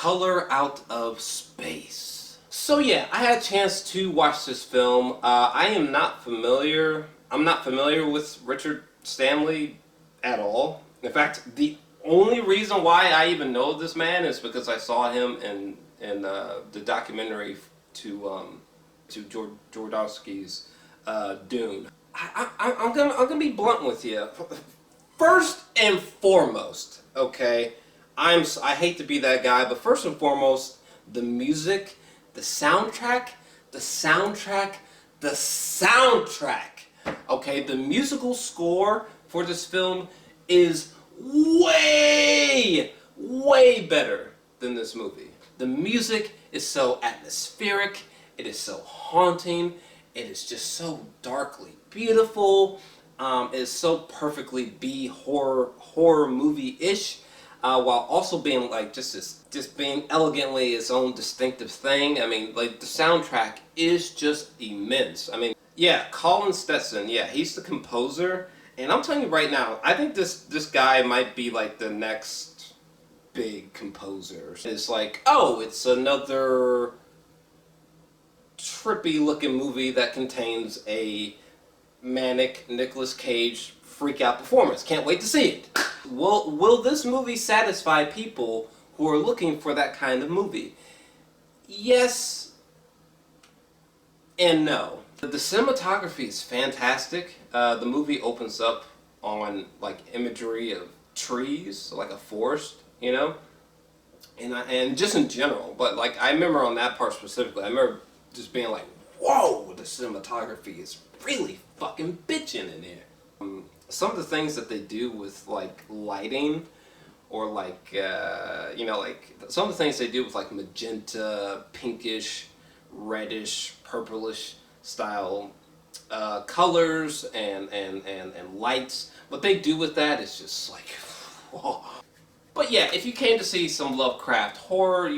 Color Out of Space. So yeah, I had a chance to watch this film. I'm not familiar with Richard Stanley at all. In fact, the only reason why I even know this man is because I saw him in the documentary to Jodorowsky's Dune. I'm gonna be blunt with you. First and foremost, okay, I hate to be that guy, but first and foremost, the music, the soundtrack, okay, the musical score for this film is way better than this movie. The music is so atmospheric, it is so haunting, it is just so darkly beautiful, it is so perfectly horror movie-ish, while also being like just being elegantly its own distinctive thing. I mean, like, the soundtrack is just immense. I mean, yeah, Colin Stetson, yeah, he's the composer, and I'm telling you right now, I think this guy might be like the next big composer. It's like, oh, it's another trippy looking movie that contains a manic Nicolas Cage freak out performance. Can't wait to see it. Will this movie satisfy people who are looking for that kind of movie? Yes and no. The cinematography is fantastic. The movie opens up on like imagery of trees, like a forest, you know, and just in general. But like, I remember on that part specifically, I remember just being like, whoa, the cinematography is really fucking bitchin' in here. Some of the things that they do with like lighting, or like, you know, like some of the things they do with like magenta, pinkish, reddish, purplish style colors and lights. What they do with that is just like, whoa. But yeah, if you came to see some Lovecraft horror,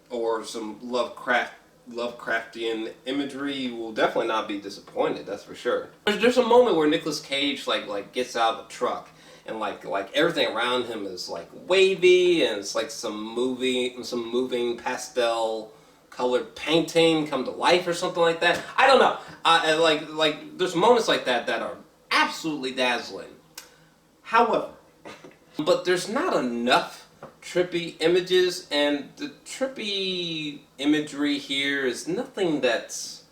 or some Lovecraftian imagery, you will definitely not be disappointed. That's for sure. There's a moment where Nicolas Cage like gets out of the truck, and like everything around him is like wavy, and it's like some moving pastel colored painting come to life or something like that. I don't know. Like there's moments like that that are absolutely dazzling. However, but there's not enough trippy images, and the trippy imagery here is nothing that's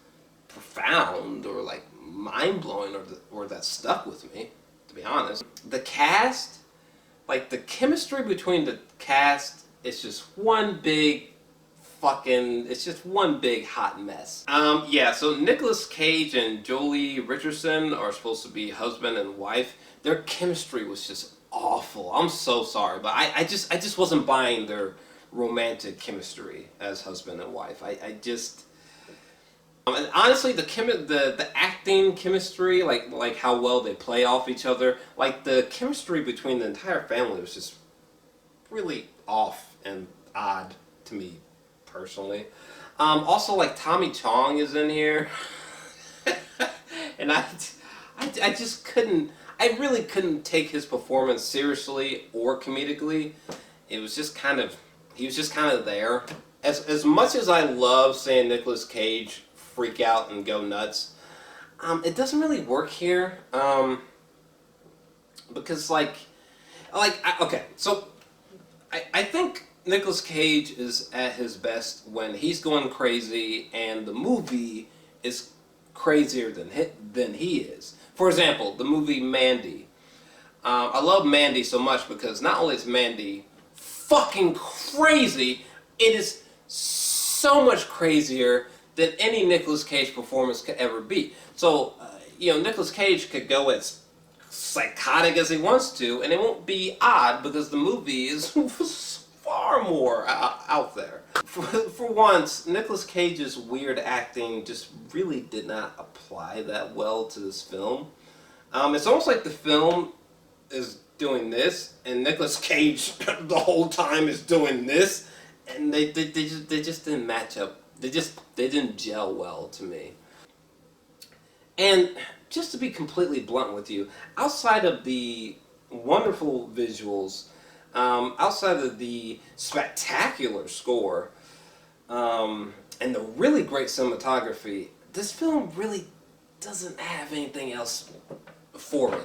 profound or like mind-blowing or that stuck with me, to be honest. The cast, like the chemistry between the cast, is just one big hot mess. Yeah, so Nicolas Cage and Jolie Richardson are supposed to be husband and wife. Their chemistry was just awful. I'm so sorry, but I just wasn't buying their romantic chemistry as husband and wife. And honestly, the acting chemistry, like how well they play off each other, like the chemistry between the entire family was just really off and odd to me personally. Also, like, Tommy Chong is in here, and I just couldn't. I really couldn't take his performance seriously or comedically. It was just kind of, he was just kind of there. As much as I love seeing Nicolas Cage freak out and go nuts, it doesn't really work here. Because okay, so I think Nicolas Cage is at his best when he's going crazy and the movie is crazier than he is. For example, the movie Mandy. I love Mandy so much because not only is Mandy fucking crazy, it is so much crazier than any Nicolas Cage performance could ever be. So, you know, Nicolas Cage could go as psychotic as he wants to, and it won't be odd because the movie is far more out there. For once, Nicolas Cage's weird acting just really did not apply that well to this film. It's almost like the film is doing this, and Nicolas Cage the whole time is doing this, and they just didn't match up. They didn't gel well to me. And just to be completely blunt with you, outside of the wonderful visuals, outside of the spectacular score and the really great cinematography, this film really doesn't have anything else for me.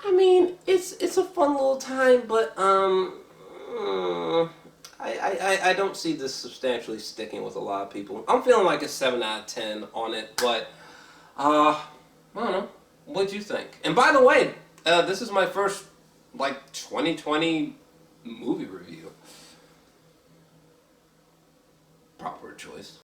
I mean, it's a fun little time, but I don't see this substantially sticking with a lot of people. I'm feeling like a 7 out of 10 on it, but I don't know. What'd you think? And by the way, this is my first 2020 movie review. Proper choice.